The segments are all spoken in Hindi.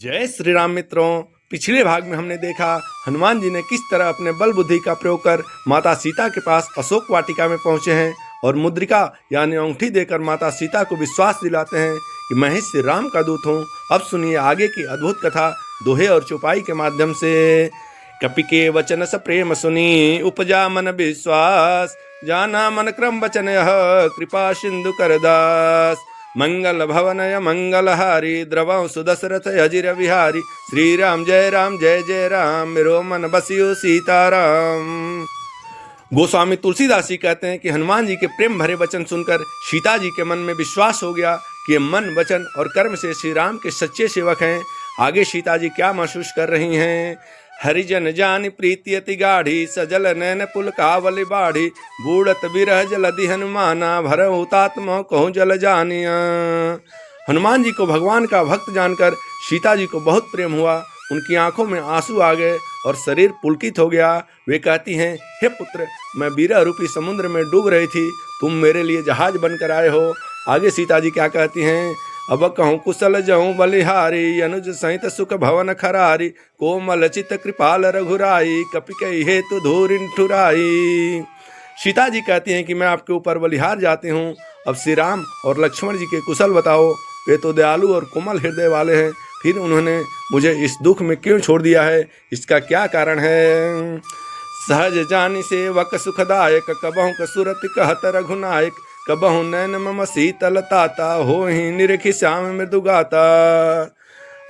जय श्री राम मित्रों। पिछले भाग में हमने देखा हनुमान जी ने किस तरह अपने बल बुद्धि का प्रयोग कर माता सीता के पास अशोक वाटिका में पहुंचे हैं और मुद्रिका यानी अंगूठी देकर माता सीता को विश्वास दिलाते हैं कि मैं ही श्री राम का दूत हूं। अब सुनिए आगे की अद्भुत कथा दोहे और चौपाई के माध्यम से। कपि के वचन स प्रेम सुनी उपजा मन विश्वास, जाना मन क्रम वचन यह कृपा सिंधु करदास। मंगल भवनय मंगलहारी द्रवं सुदशरथ अजिर विहारी, श्री राम जय जय राम मेरो मन बसियो सीताराम। गोस्वामी तुलसीदास जी कहते हैं कि हनुमान जी के प्रेम भरे वचन सुनकर सीता जी के मन में विश्वास हो गया कि ये मन वचन और कर्म से श्री राम के सच्चे सेवक हैं। आगे सीता जी क्या महसूस कर रही हैं। हरिजन जानि प्रीति अति गाढ़ी, सजल नैन पुल कावल बाढ़ी, बूढ़त बिरह जलधि हनुमाना, भर हुतात्मा कहूँ जल जानिया। हनुमान जी को भगवान का भक्त जानकर सीता जी को बहुत प्रेम हुआ। उनकी आंखों में आंसू आ गए और शरीर पुलकित हो गया। वे कहती हैं, हे पुत्र, मैं बीरा रूपी समुद्र में डूब रही थी, तुम मेरे लिए जहाज बनकर आए हो। आगे सीता जी क्या कहती हैं। अब कहूँ कुशल जहूँ बलिहारी, अनुज सहित सुख भवन खरारी, कोमल चित कृपाल रघुराई, कपि कहि हेतु धूरिन ठुराई। सीता जी कहती हैं कि मैं आपके ऊपर बलिहार जाती हूँ। अब श्री राम और लक्ष्मण जी के कुशल बताओ। वे तो दयालु और कोमल हृदय वाले हैं, फिर उन्होंने मुझे इस दुख में क्यों छोड़ दिया है, इसका क्या कारण है। सहज जानि सेवक सुखदायक, कबहु कसुरत कहत रघुनायक, कबहु नैन मम शीतल ताता, हो ही निरखि श्याम मृदुगाता।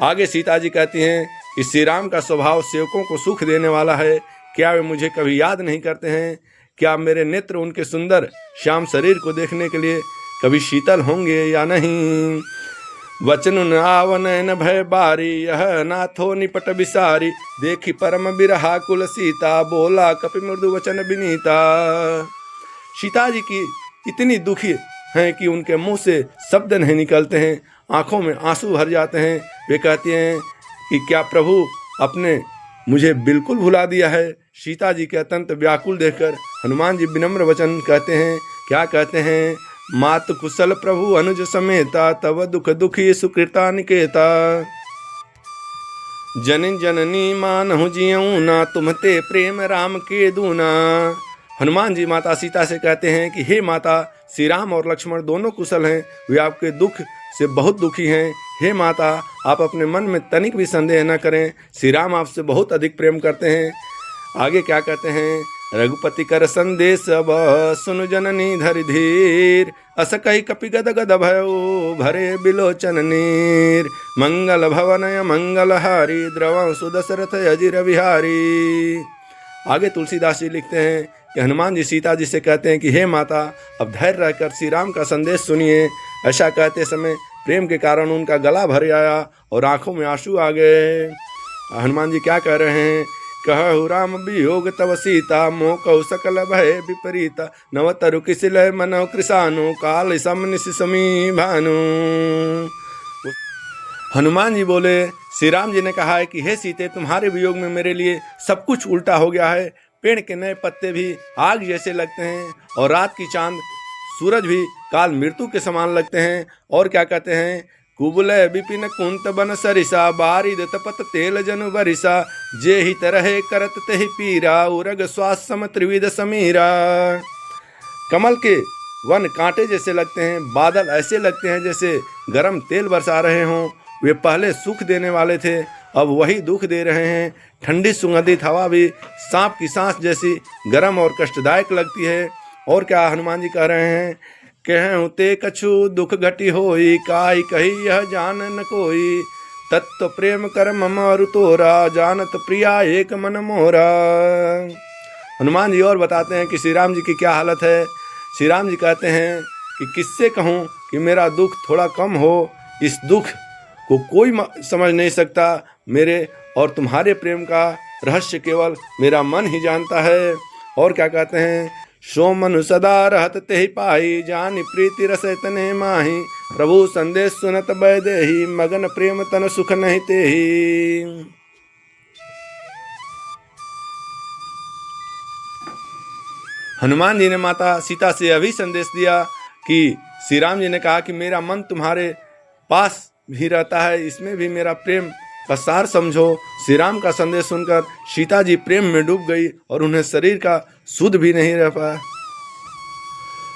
आगे सीता जी कहती हैं कि श्री राम का स्वभाव सेवकों को सुख देने वाला है। क्या वे मुझे कभी याद नहीं करते हैं। क्या मेरे नेत्र उनके सुंदर श्याम शरीर को देखने के लिए कभी शीतल होंगे या नहीं। वचन आव नैन भय बारी, यह नाथो निपट बिसारी, देखी परम बिरहा कुल सीता, बोला कपि मृदु वचन विनीता। सीता जी की इतनी दुखी हैं कि उनके मुंह से शब्द नहीं निकलते हैं, आंखों में आंसू भर जाते हैं। वे कहती हैं कि क्या प्रभु अपने मुझे बिल्कुल भुला दिया है। सीता जी के अत्यंत व्याकुल देखकर हनुमान जी विनम्र वचन कहते हैं। क्या कहते हैं। मात कुशल प्रभु अनुज समेता, तव दुख दुखी सुकृता निकेता, जन जननी मानहु जियऊँ ना, तुम्हते प्रेम राम के दूना। हनुमान जी माता सीता से कहते हैं कि हे माता, श्री राम और लक्ष्मण दोनों कुशल हैं, वे आपके दुख से बहुत दुखी हैं। हे माता, आप अपने मन में तनिक भी संदेह न करें, श्री राम आपसे बहुत अधिक प्रेम करते हैं। आगे क्या कहते हैं। रघुपति कर संदेश अब सुनु जननी धरि धीर, अस कहि कपि गद गद भयो भरे बिलोचन नीर, मंगल भवनय मंगलहारी, द्रवं सुदशरथ अजिर विहारी। आगे तुलसीदास जी लिखते हैं कि हनुमान जी सीता जी से कहते हैं कि हे माता, अब धैर्य रहकर श्री राम का संदेश सुनिए। ऐसा कहते समय प्रेम के कारण उनका गला भर आया और आंखों में आंसू आ गए। हनुमान जी क्या कह रहे हैं। कहु राम वियोग तव सीता, मोह कहु सकल भय विपरीता, नव तरु किसिलय मनौ कृशानु, काल सम निशि समी भानु। हनुमान जी बोले, श्री राम जी ने कहा है कि हे सीते, तुम्हारे वियोग में मेरे लिए सब कुछ उल्टा हो गया है। पेड़ के नए पत्ते भी आग जैसे लगते हैं और रात की चांद सूरज भी काल मृत्यु के समान लगते हैं। और क्या कहते हैं। कुबुलय विपिन कुंत बन सरिसा, बारिद तपत तेल जनु बरिसा, जे ही तरह करत तेहि पीरा, उरग श्वास सम त्रिविध समीरा। कमल के वन कांटे जैसे लगते हैं, बादल ऐसे लगते हैं जैसे गर्म तेल बरसा रहे हों। वे पहले सुख देने वाले थे, अब वही दुख दे रहे हैं। ठंडी सुगंधित हवा भी सांप की सांस जैसी गर्म और कष्टदायक लगती है। और क्या हनुमान जी कह रहे हैं। कहूँ ते कछु दुख घटी होई, काई कही यह जान न कोई, तत्व प्रेम कर मम अरु तोरा, जानत प्रिया एक मन मोरा। हनुमान जी और बताते हैं कि श्री राम जी की क्या हालत है। श्री राम जी कहते हैं कि किससे कहूँ कि मेरा दुख थोड़ा कम हो। इस दुख को कोई समझ नहीं सकता। मेरे और तुम्हारे प्रेम का रहस्य केवल मेरा मन ही जानता है। और क्या कहते हैं। सो मनु सदा रहत तेहि पाई, जानि प्रीति रस तने माही, प्रभु संदेश सुनत बैदेही, मगन प्रेम तन सुख नहीं तेहि। हनुमान जी ने माता सीता से अभी संदेश दिया कि श्री राम जी ने कहा कि मेरा मन तुम्हारे पास भी रहता है, इसमें भी मेरा प्रेम का सार समझो। श्री राम का संदेश सुनकर सीता जी प्रेम में डूब गई और उन्हें शरीर का सुध भी नहीं रह पाया।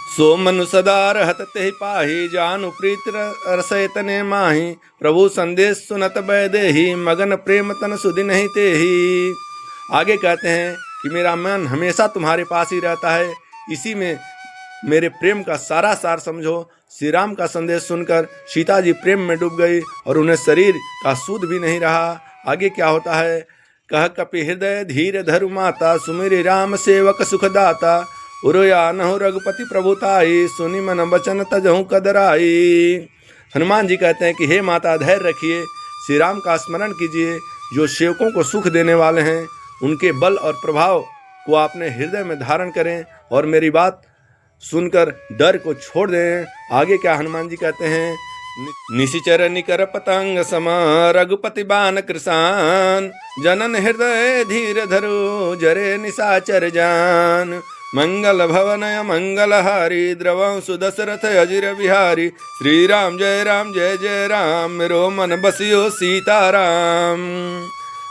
सो मनु सदा रहत ते पाही, जानु प्रीत रसयतने माही। प्रभु संदेश सुनत बैदेही, मगन प्रेम तन सुधि नहीं तेही। आगे कहते हैं कि मेरा मन हमेशा तुम्हारे पास ही रहता है, इसी में मेरे प्रेम का सारा सार समझो। श्री राम का संदेश सुनकर सीता जी प्रेम में डूब गई और उन्हें शरीर का सूद भी नहीं रहा। आगे क्या होता है? कह कपि हृदय धीर धरु माता, सुमिरि राम सेवक सुखदाता। उरोया नहु रघुपति प्रभुताई, सुनि मन वचन तजहु कदराई। हनुमान जी कहते हैं कि हे माता, धैर्य रखिए, श्री राम का स्मरण कीजिए, जो सेवकों को सुख देने वाले हैं। उनके बल और प्रभाव को अपने हृदय में धारण करें और मेरी बात सुनकर डर को छोड़ दें। आगे क्या हनुमान जी कहते हैं? निशिचर निकर पतंग सम, रघुपति बान कृसान। जनन हृदय धीर धरो, जरे निशाचर जान। मंगल भवनय मंगलहारी, द्रवं सुदशरथ अजिर बिहारी। श्री राम जय जय राम, मेरो मन बसियो सीताराम।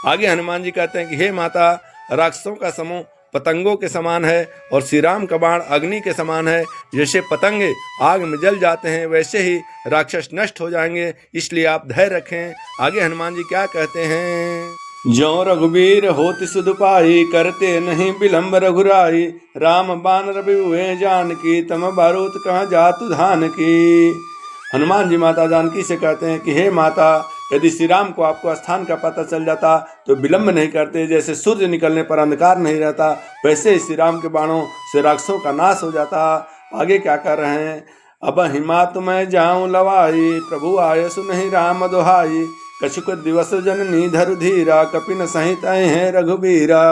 आगे हनुमान जी कहते हैं कि हे माता, राक्षसों का समूह पतंगों के समान है और श्री राम का बाण अग्नि के समान है। जैसे पतंगे आग में जल जाते हैं, वैसे ही राक्षस नष्ट हो जाएंगे, इसलिए आप धैर्य रखें। आगे हनुमान जी क्या कहते हैं? ज्यों रघुबीर होति सुध पाई, करते नहीं विलंब रघुराई। राम बान रवि हुए जानकी, तम बारूद कहाँ जातु धान की। हनुमान जी माता जानकी से कहते हैं कि हे माता, यदि श्री राम को आपको स्थान का पता चल जाता तो विलंब नहीं करते। जैसे सूर्य निकलने पर अंधकार नहीं रहता, वैसे ही श्री राम के बाणों से राक्षसों का नाश हो जाता। आगे क्या कर रहे हैं? अब हिमात मैं जाऊं लवाई, प्रभु आय सुनहि राम दोहाई। कछुक दिवस जननी धरु धीरा, कपिन सहित हैं रघुबीरा।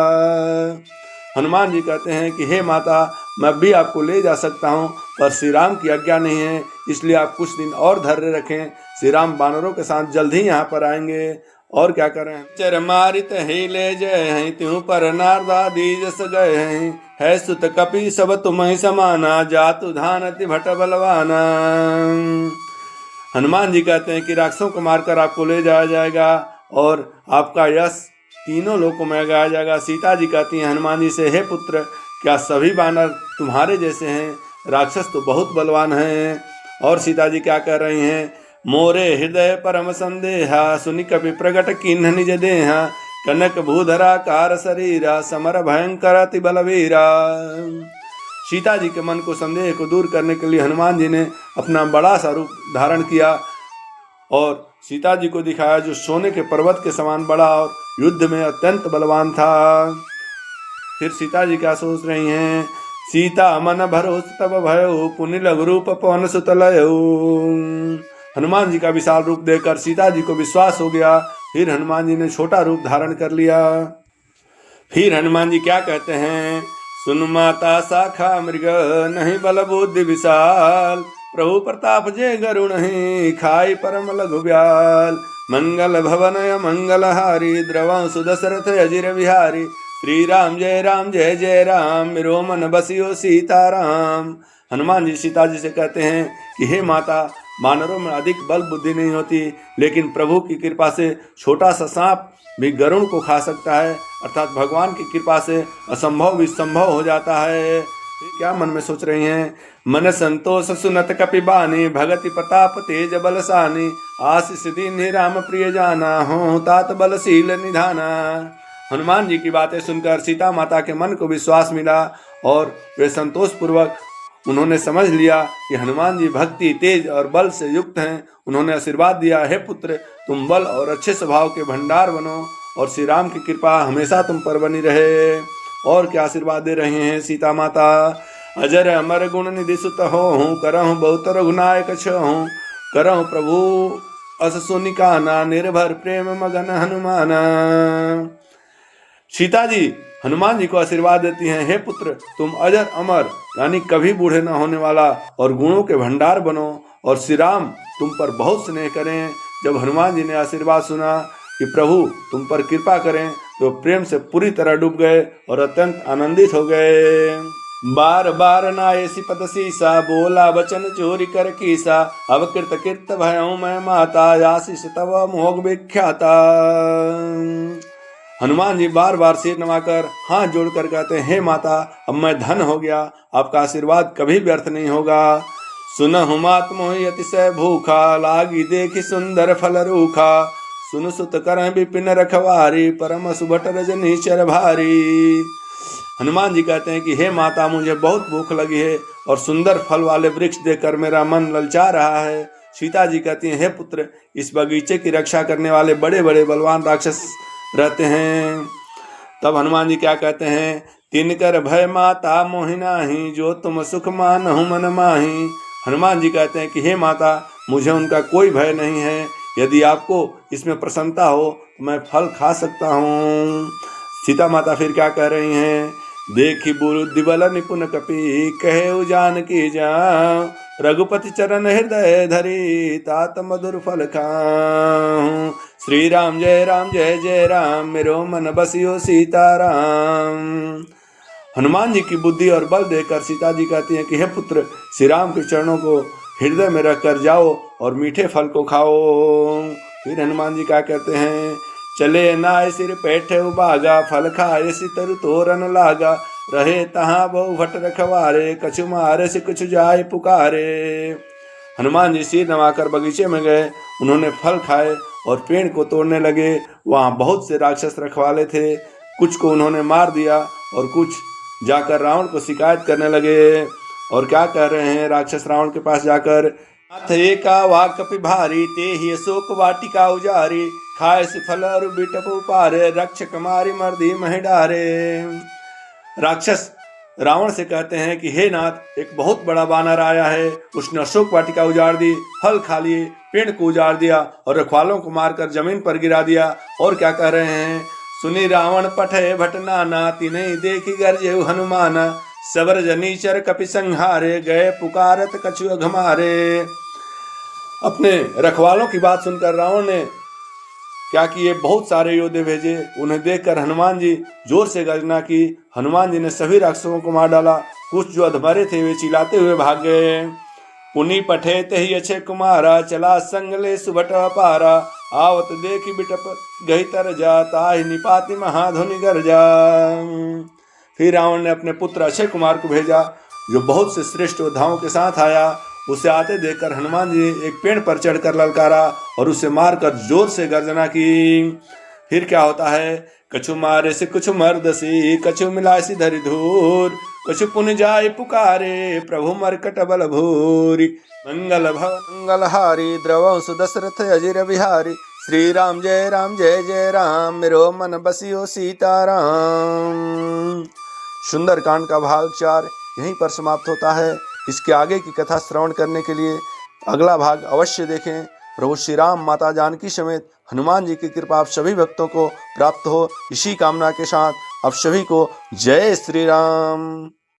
हनुमान जी कहते हैं कि हे माता, मैं भी आपको ले जा सकता हूँ, पर श्री राम की आज्ञा नहीं है, इसलिए आप कुछ दिन और धैर्य रखें। श्री राम वानरों के साथ जल्द ही यहाँ पर आएंगे। और क्या करें? चर मारित ही ले जय हैं, त्यों पर नारदादी जस गए हैं। है सुत कपि सब तुम ही समाना, जातु धानति भट बलवाना। हनुमान जी कहते हैं कि राक्षसों को मारकर आपको ले जाया जाएगा और आपका यश तीनों लोकों में गाया जाएगा। सीता जी कहती हैं हनुमान जी से, हे पुत्र, क्या सभी वानर तुम्हारे जैसे हैं? राक्षस तो बहुत बलवान हैं। और सीता जी क्या कह रही हैं? मोरे हृदय परम संदेहा, सुनि कपि प्रगट किन्ह निज देहा। कनक भूधरा कार शरीरा, समर भयंकर अति बलवीरा। सीता जी के मन को संदेह को दूर करने के लिए हनुमान जी ने अपना बड़ा सा रूप धारण किया और सीता जी को दिखाया, जो सोने के पर्वत के समान बड़ा और युद्ध में अत्यंत बलवान था। फिर सीता जी क्या सोच रही हैं? सीता मन भरोस तब भयो, पुनि लघु रूप पवन सुत लयो। हनुमान जी का विशाल रूप देखकर सीता जी को विश्वास हो गया। फिर हनुमान जी ने छोटा रूप धारण कर लिया। फिर हनुमान जी क्या कहते हैं? सुन माता शाखा मृग, नहीं बल बुद्धि विशाल। प्रभु प्रताप जे गरुण ही, खाई परम लघु ब्याल। मंगल भवन मंगलहारी, द्रवं सुदशरथ अजिर बिहारी। श्री राम जय राम, मेरो मन बसियो सीताराम। हनुमान जी सीता जी से कहते हैं कि हे माता, वानरों में अधिक बल बुद्धि नहीं होती, लेकिन प्रभु की कृपा से छोटा सा सांप भी गरुड़ को खा सकता है, अर्थात भगवान की कृपा से असंभव भी संभव हो जाता है। क्या मन में सोच रही हैं? मन संतोष सुनत कपि बानी, भगति प्रताप तेज बलसानी। आशीष दीन्हि राम प्रिय जाना, हो तात बलशील निधाना। हनुमान जी की बातें सुनकर सीता माता के मन को विश्वास मिला और वे संतोष पूर्वक उन्होंने समझ लिया कि हनुमान जी भक्ति, तेज और बल से युक्त हैं। उन्होंने आशीर्वाद दिया, हे पुत्र, तुम बल और अच्छे स्वभाव के भंडार बनो और श्री राम की कृपा हमेशा तुम पर बनी रहे। और क्या आशीर्वाद दे रहे हैं सीता माता? अजर अमर गुण निधि सुत हो, करहु बहुत रघुनायक छहु। करहु प्रभु अस सुनिकाना, निर्भर प्रेम मगन हनुमाना। सीता जी हनुमान जी को आशीर्वाद देती हैं, हे पुत्र, तुम अजर अमर यानी कभी बूढ़े न होने वाला और गुणों के भंडार बनो और श्री राम तुम पर बहुत स्नेह करें। जब हनुमान जी ने आशीर्वाद सुना कि प्रभु तुम पर कृपा करें, तो प्रेम से पूरी तरह डूब गए और अत्यंत आनंदित हो गए। बार बार नायसी पद सीसा, बोला वचन चोरी कर कीसा। अब कृत कृत भयऊ मैं माता, आशीष तव मोग विख्याता। हनुमान जी बार बार सिर नवाकर हाथ जोड़कर कहते हैं, हे माता, अब मैं धन हो गया, आपका आशीर्वाद कभी व्यर्थ नहीं होगा। सुनहु मात मोहि अतिशय भूखा, लागी देखी सुंदर फल रूखा। सुन सुत कर विपिन रखवारी, परम सुभट रजनीचर भारी। हनुमान जी कहते हैं कि हे माता, मुझे बहुत भूख लगी है और सुंदर फल वाले वृक्ष देखकर मेरा मन ललचा रहा है। सीता जी कहती हैं, हे पुत्र, इस बगीचे की रक्षा करने वाले बड़े बड़े बलवान राक्षस रहते हैं। तब हनुमान जी क्या कहते हैं, तिनकर भय माता मोहि नाहि, जो तुम सुख मानहु मन माहि। हनुमान जी कहते हैं कि हे माता, मुझे उनका कोई भय नहीं है, यदि आपको इसमें प्रसन्नता हो तो मैं फल खा सकता हूँ। सीता माता फिर क्या कह रही हैं, देखी बुद्धि बल निपुण कपि, कहे जानकी जाऊं। रघुपति चरण हृदय धरी, तात मधुर फल खाऊं। श्री राम जय जय राम, मेरो मन बसियो सीताराम। हनुमान जी की बुद्धि और बल देखकर सीता जी कहती हैं कि हे पुत्र, श्री राम के चरणों को हृदय में रख कर जाओ और मीठे फल को खाओ। फिर हनुमान जी क्या कहते हैं, चले नाय सिर पैठे उबागा, फल खाए सितर तोरन लागा। रहे तहाँ बहु भट रखवारे, कछु मारे से कुछ जाए पुकारे। हनुमान जी सिर नवाकर बगीचे में गए, उन्होंने फल खाए और पेड़ को तोड़ने लगे। वहाँ बहुत से राक्षस रखवाले थे, कुछ को उन्होंने मार दिया और कुछ जाकर रावण को शिकायत करने लगे। और क्या कह रहे हैं राक्षस रावण के पास जाकर, नाथ एका वाक कपि भारी, ते ही अशोक वाटिका उजारी। खाए से फल और बिटप उपारे, रक्षक मारी मर्दी महि डारे। राक्षस रावण से कहते हैं कि हे नाथ, एक बहुत बड़ा बानर आया है, उसने अशोक वाटिका उजाड़ दी, फल खा लिए, पेड़ को उजाड़ दिया और रखवालों को मारकर जमीन पर गिरा दिया। और क्या कह रहे हैं, सुनी रावण पठे भटनाना, तिन्हि देखी गरजेउ हनुमाना। सबर जनीचर कपि संहारे, गए पुकारत कछु अघमारे। अपने रखवालों की बात सुनकर रावण ने क्या किए, बहुत सारे योद्धे भेजे। उन्हें देखकर हनुमान जी जोर से गर्जना की। हनुमान जी ने सभी राक्षसों को मार डाला। कुछ जो अधमरे थे वे चिल्लाते हुए भाग गए। पुनि पठे तहि अक्षय कुमारा, चला संगले सुभट अपारा। आवत देखी बिटप गई तरजा, ताहि निपाति महाधुनि गर्जा। फिर रावण ने अपने पुत्र अक्षय कुमार को भेजा, जो बहुत से श्रेष्ठ योद्धाओं के साथ आया। उसे आते देखकर हनुमान जी ने एक पेड़ पर चढ़कर ललकारा और उसे मारकर जोर से गर्जना की। फिर क्या होता है, कछु मारे से कुछ मर्दसी, कछु मिलाए सी धरि धूर। कछु पुन जाय पुकारे, प्रभु मरकट बल भूरी। मंगल भवन मंगलहारी, द्रवं सुदशरथ अजिर बिहारी। श्री राम जय जय राम, मेरो मन बसियो सीताराम। सुंदरकांड का भाग 4 यहीं पर समाप्त होता है। इसके आगे की कथा श्रवण करने के लिए अगला भाग अवश्य देखें। प्रभु श्री राम, माता जानकी समेत हनुमान जी की कृपा आप सभी भक्तों को प्राप्त हो, इसी कामना के साथ आप सभी को जय श्री राम।